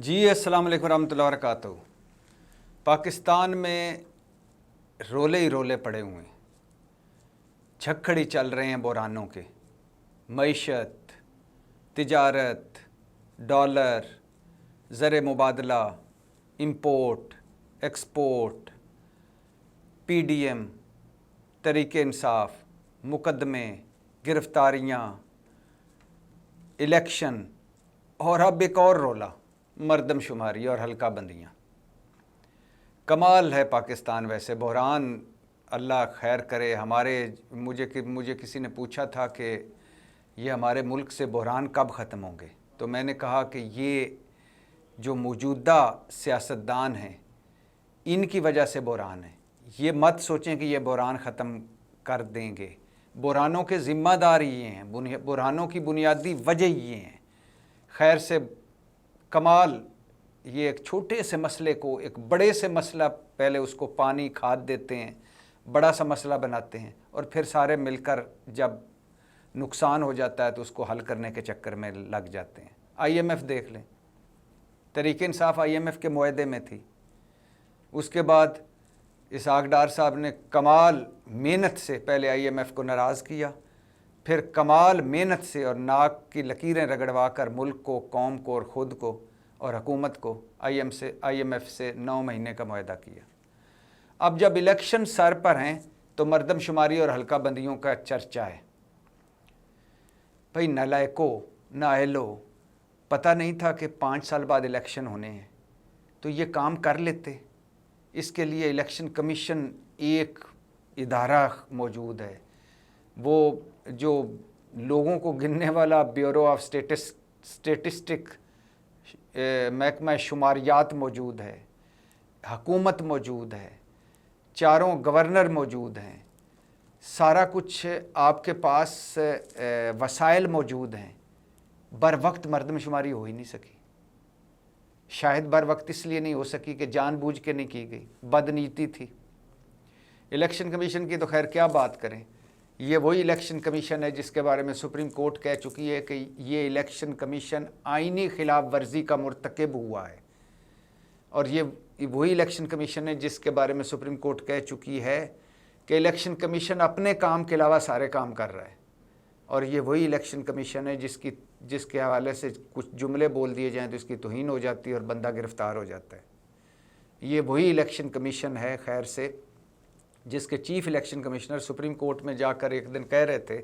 जी अस्सलाम वालेकुम रहमतुल्लाहि व बरकातहू। पाकिस्तान में रोले ही रोले पड़े हुए हैं, झक्खड़ी चल रहे हैं बुरहानों के। मईशत, तिजारत, डॉलर, ज़र मुबादला, इंपोर्ट, एक्सपोर्ट, पीडीएम, तरीक़े इंसाफ, मुकदमे, गिरफ़्तारियाँ, इलेक्शन और अब एक और रोला, मरदमशुमारी और हल्का बंदियाँ। कमाल है पाकिस्तान। वैसे बहरान अल्लाह खैर करे। मुझे किसी ने पूछा था कि ये हमारे मुल्क से बहरान कब ख़त्म होंगे, तो मैंने कहा कि ये जो मौजूदा सियासतदान हैं इनकी वजह से बहरान है। ये मत सोचें कि ये बहरान ख़त्म कर देंगे। बहरानों के ज़िम्मेदार ये हैं, बहरानों की बुनियादी वजह ये हैं। खैर से कमाल, ये एक छोटे से मसले को एक बड़े से मसला, पहले उसको पानी खाद देते हैं, बड़ा सा मसला बनाते हैं और फिर सारे मिलकर जब नुकसान हो जाता है तो उसको हल करने के चक्कर में लग जाते हैं। IMF देख लें, तरीक़े इंसाफ IMF के मुआहदे में थी। उसके बाद इसहाक डार साहब ने कमाल मेहनत से पहले IMF को नाराज़ किया, फिर कमाल मेहनत से और नाक की लकीरें रगड़वा कर मुल्क को, कौम को और ख़ुद को और हुकूमत को IMF से 9 महीने का मुआहदा किया। अब जब इलेक्शन सर पर हैं तो मरदमशुमारी और हल्का बंदियों का चर्चा है। भाई नालायको, नाअहलो, पता नहीं था कि 5 साल बाद इलेक्शन होने हैं तो ये काम कर लेते। इसके लिए इलेक्शन कमीशन एक इदारा मौजूद है, वो जो लोगों को गिनने वाला ब्यूरो ऑफ स्टेटिस्टिक महकमा शुमारियात मौजूद है, हुकूमत मौजूद है, चारों गवर्नर मौजूद हैं, सारा कुछ आपके पास वसाइल मौजूद हैं। बर वक्त मरदमशुमारी हो ही नहीं सकी। शायद बर वक्त इसलिए नहीं हो सकी कि जानबूझ के नहीं की गई, बदनीति थी। इलेक्शन कमीशन की तो खैर क्या बात करें। ये वही इलेक्शन कमीशन है जिसके बारे में सुप्रीम कोर्ट कह चुकी है कि ये इलेक्शन कमीशन आईनी खिलाफ वर्जी का मुर्तकिब हुआ है। और ये वही इलेक्शन कमीशन है जिसके बारे में सुप्रीम कोर्ट कह चुकी है कि इलेक्शन कमीशन अपने काम के अलावा सारे काम कर रहा है। और ये वही इलेक्शन कमीशन है जिसके हवाले से कुछ जुमले बोल दिए जाएँ तो इसकी तौहीन हो जाती है और बंदा गिरफ़्तार हो जाता है। ये वही इलेक्शन कमीशन है खैर से जिसके chief election commissioner supreme court में जाकर एक दिन कह रहे थे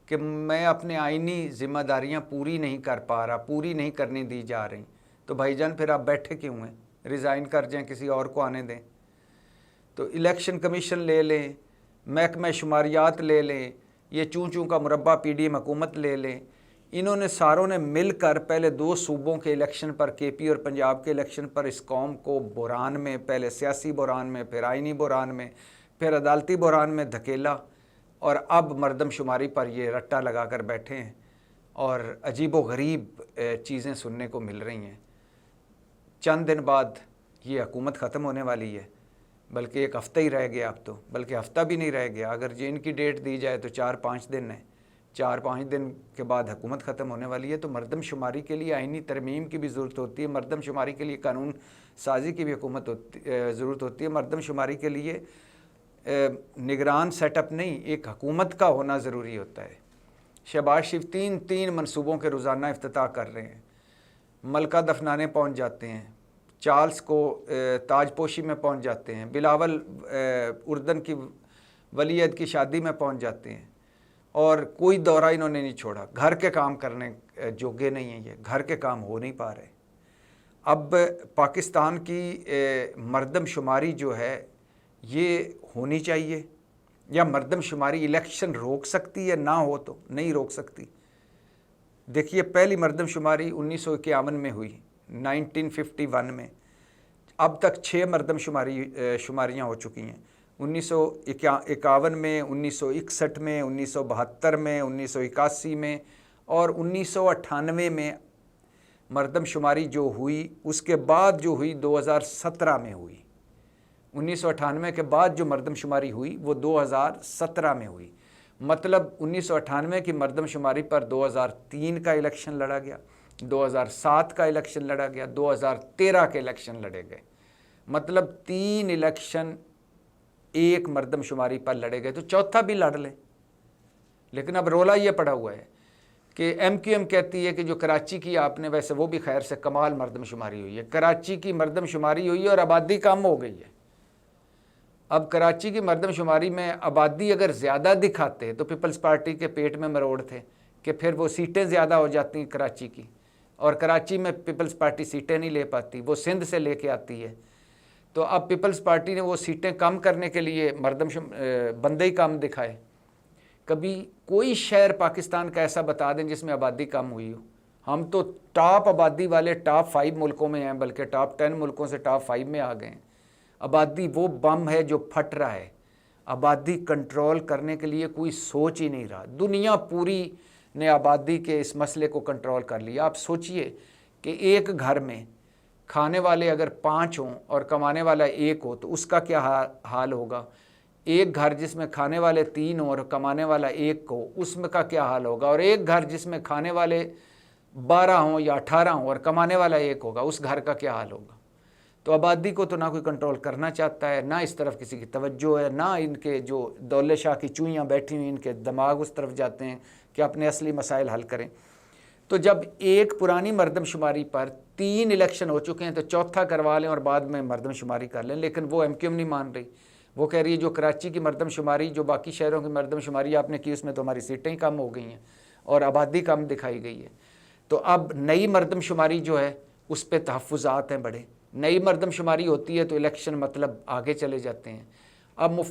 कि मैं अपने आईनी ज़िम्मेदारियां पूरी नहीं कर पा रहा, पूरी नहीं करने दी जा रही। तो भाईजान फिर आप बैठे क्यों हैं? रिज़ाइन कर जाएं, किसी और को आने दें। तो इलेक्शन कमीशन ले लें, महकमा शुमारियात ले लें, ये चूँ चूँ का मुरब्बा PDM हुकूमत ले लें। इन्होंने सारों ने मिलकर पहले 2 सूबों के इलेक्शन पर, KP और पंजाब के इलेक्शन पर, इस कौम को बुरहान में, पहले सियासी बुरहान में, फिर आईनी बुरहान में, फिर अदालती बुरहान में धकेला और अब मरदमशुमारी पर ये रट्टा लगा कर बैठे हैं और अजीब व गरीब चीज़ें सुनने को मिल रही हैं। चंद दिन बाद ये हुकूमत ख़त्म होने वाली है, बल्कि एक हफ़्ता ही रह गया अब तो, बल्कि हफ़्ता भी नहीं रह गया। अगर जो इनकी डेट दी जाए तो 4-5 दिन है। 4-5 दिन के बाद हुकूमत ख़त्म होने वाली है। तो मरदमशुमारी के लिए आईनी तरमीम की भी ज़रूरत होती है, मरदमशुमारी के लिए कानून साजी की भी ज़रूरत होती है। मरदमशुमारी के लिए निगरान सेटअप नहीं, एक हुकूमत का होना ज़रूरी होता है। शहबाज शरीफ 3 मनसूबों के रोज़ाना इफ्तिताह कर रहे हैं। मलका दफनाने पहुंच जाते हैं, चार्ल्स को ताजपोशी में पहुंच जाते हैं, बिलावल उर्दन की वलीयत की शादी में पहुंच जाते हैं और कोई दौरा इन्होंने नहीं छोड़ा। घर के काम करने जोगे नहीं हैं, ये घर के काम हो नहीं पा रहे। अब पाकिस्तान की मरदमशुमारी जो है ये होनी चाहिए, या मरदमशुमारी इलेक्शन रोक सकती है? ना हो तो नहीं रोक सकती। देखिए, पहली मरदमशुमारी 1951 में हुई, 1951 में। अब तक 6 शुमारियाँ हो चुकी हैं। 1951 में, 1961 में, 1972 में, 1981 में और 1998 में मरदमशुमारी जो हुई। उसके बाद जो हुई 2017 में हुई। 1998 के बाद जो मरदमशुमारी हुई वो 2017 में हुई। मतलब 1998 की मरदमशुमारी पर 2003 का इलेक्शन लड़ा गया, 2007 का इलेक्शन लड़ा गया, 2013 के इलेक्शन लड़े गए, मतलब 3 इलेक्शन एक मर्दमशुमारी पर लड़े गए, तो चौथा भी लड़ ले। लेकिन अब रोला ये पड़ा हुआ है कि MQM कहती है कि जो कराची की आपने, वैसे वो भी खैर से कमाल मर्दमशुमारी हुई है, कराची की मर्दमशुमारी हुई है और आबादी कम हो गई है। अब कराची की मर्दमशुमारी में आबादी अगर ज़्यादा दिखाते तो पीपल्स पार्टी के पेट में मरोड़ थे कि फिर वो सीटें ज़्यादा हो जाती कराची की, और कराची में पीपल्स पार्टी सीटें नहीं ले पाती, वो सिंध से लेके आती है। तो अब पीपल्स पार्टी ने वो सीटें कम करने के लिए बंदे ही कम दिखाए। कभी कोई शहर पाकिस्तान का ऐसा बता दें जिसमें आबादी कम हुई हो। हम तो टॉप आबादी वाले टॉप 5 मुल्कों में हैं, बल्कि टॉप 10 मुल्कों से टॉप 5 में आ गए हैं। आबादी वो बम है जो फट रहा है, आबादी कंट्रोल करने के लिए कोई सोच ही नहीं रहा। दुनिया पूरी ने आबादी के इस मसले को कंट्रोल कर लिया। आप सोचिए कि एक घर में खाने वाले अगर 5 हों और कमाने वाला 1 हो तो उसका क्या हाल होगा। एक घर जिसमें खाने वाले 3 हों और कमाने वाला 1 हो, उसमें का क्या हाल होगा। और एक घर जिसमें खाने वाले 12 हों या 18 हों और कमाने वाला 1 होगा, उस घर का क्या हाल होगा। तो आबादी को तो ना कोई कंट्रोल करना चाहता है, ना इस तरफ किसी की तवज्जो है, ना इनके जो दौले शाह की चूइयाँ बैठी हुई इनके दिमाग उस तरफ जाते हैं कि अपने असली मसाइल हल करें। तो जब एक पुरानी मर्दमशुमारी पर 3 इलेक्शन हो चुके हैं तो चौथा करवा लें और बाद में मर्दमशुमारी कर लें, लेकिन वो MQM नहीं मान रही। वो कह रही है जो कराची की मर्दमशुमारी, जो बाकी शहरों की मर्दमशुमारी आपने की, उसमें तो हमारी सीटें ही कम हो गई हैं और आबादी कम दिखाई गई है। तो अब नई मर्दमशुमारी जो है उस पर तहफ़्फ़ुज़ात हैं बड़े। नई मर्दमशुमारी होती है तो इलेक्शन मतलब आगे चले जाते हैं। अब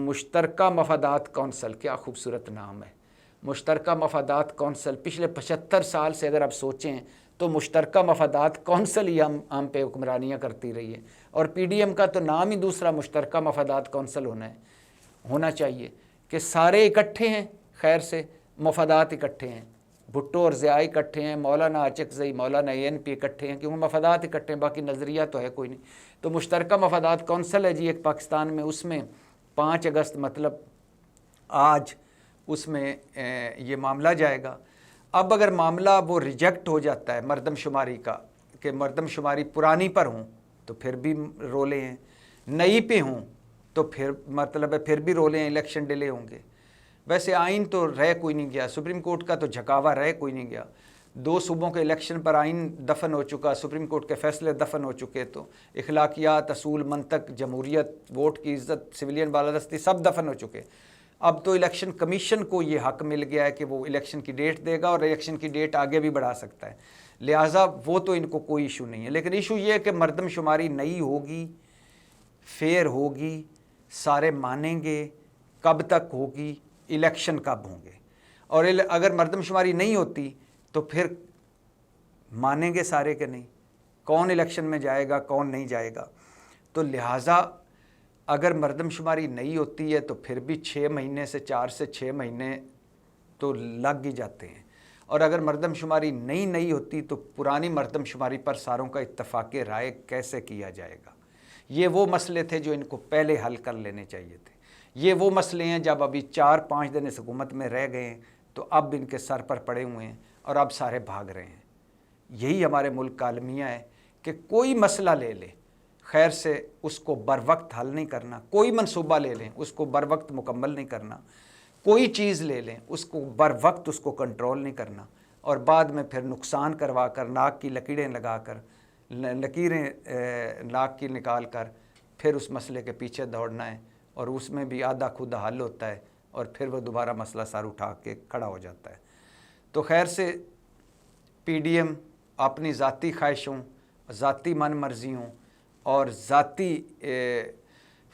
मुश्तरका मफादात कौंसल, क्या खूबसूरत नाम है, मुश्तरका मफादात कौंसल। पिछले 75 साल से अगर आप सोचें तो मुश्तरका मफादात कौंसल ही हम पे हुक्मरानियाँ करती रही है। और PDM का तो नाम ही दूसरा मुश्तरका मफादात कौंसल होना चाहिए कि सारे इकट्ठे हैं, खैर से मफादात इकट्ठे हैं, भुट्टो और ज़िया इकट्ठे हैं, मौलाना अचकज़ई, मौलाना ANP इकट्ठे हैं, क्योंकि मफादात इकट्ठे हैं, बाकी नज़रिया तो है कोई नहीं। तो मुश्तरका मफादात कौंसल है जी एक पाकिस्तान में, उसमें 5 अगस्त मतलब आज उसमें ये मामला जाएगा। अब अगर मामला वो रिजेक्ट हो जाता है मर्दमशुमारी का कि मर्दमशुमारी पुरानी पर हों तो फिर भी रोले हैं, नई पे हों तो फिर मतलब है फिर भी रोले हैं, इलेक्शन डिले होंगे। वैसे आइन तो रह कोई नहीं गया, सुप्रीम कोर्ट का तो झकावा रह कोई नहीं गया। 2 सूबों के इलेक्शन पर आइन दफन हो चुका, सुप्रीम कोर्ट के फैसले दफन हो चुके, तो इखलाकियात, असूल, मंतक, जमहूरियत, वोट की इज़्ज़त, सिविलियन बालादस्ती सब दफन हो चुके। अब तो इलेक्शन कमीशन को ये हक मिल गया है कि वो इलेक्शन की डेट देगा और इलेक्शन की डेट आगे भी बढ़ा सकता है, लिहाजा वो तो इनको कोई इशू नहीं है। लेकिन इशू ये है कि मर्दमशुमारी नई होगी, फेयर होगी, सारे मानेंगे, कब तक होगी, इलेक्शन कब होंगे। और अगर मर्दमशुमारी नहीं होती तो फिर मानेंगे सारे के नहीं, कौन इलेक्शन में जाएगा कौन नहीं जाएगा। तो लिहाजा अगर मर्दमशुमारी नहीं होती है तो फिर भी 4 से 6 महीने तो लग ही जाते हैं। और अगर मर्दमशुमारी नहीं होती तो पुरानी मर्दमशुमारी पर सारों का इत्तफाक राय कैसे किया जाएगा। ये वो मसले थे जो इनको पहले हल कर लेने चाहिए थे। ये वो मसले हैं जब अभी 4-5 दिन इस हुकूमत में रह गए हैं तो अब इनके सर पर पड़े हुए हैं और अब सारे भाग रहे हैं। यही हमारे मुल्क का अलमिया है कि कोई मसला ले ले, खैर से उसको बर वक्त हल नहीं करना। कोई मनसूबा ले लें, उसको बर वक्त मुकम्मल नहीं करना। कोई चीज़ ले लें, उसको बर वक्त उसको कंट्रोल नहीं करना, और बाद में फिर नुकसान करवा कर, नाक की लकीरें लगा कर, लकीरें नाक की निकाल कर फिर उस मसले के पीछे दौड़ना है, और उसमें भी आधा खुदा हल होता है और फिर वो दोबारा मसला सर उठा के खड़ा हो जाता है। तो खैर से PDM अपनी ज़ाती ख्वाहिशों, ज़ाती मन मर्जियों और ज़ाती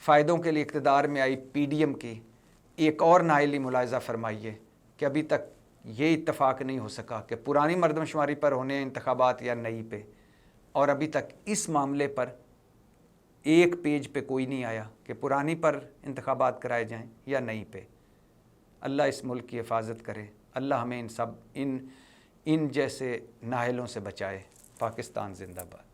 फ़ायदों के लिए इक़्तिदार में आई PDM की एक और नाइली मुलाहिज़ा फरमाइए कि अभी तक ये इत्तफ़ाक़ नहीं हो सका कि पुरानी मर्दमशुमारी पर होने इंतखाबात या नई पे, और अभी तक इस मामले पर एक पेज पे कोई नहीं आया कि पुरानी पर इंतखाबात कराए जाएं या नई पे। अल्लाह इस मुल्क की हिफाजत करे, अल्लाह हमें इन जैसे नाहलों से बचाए। पाकिस्तान जिंदाबाद।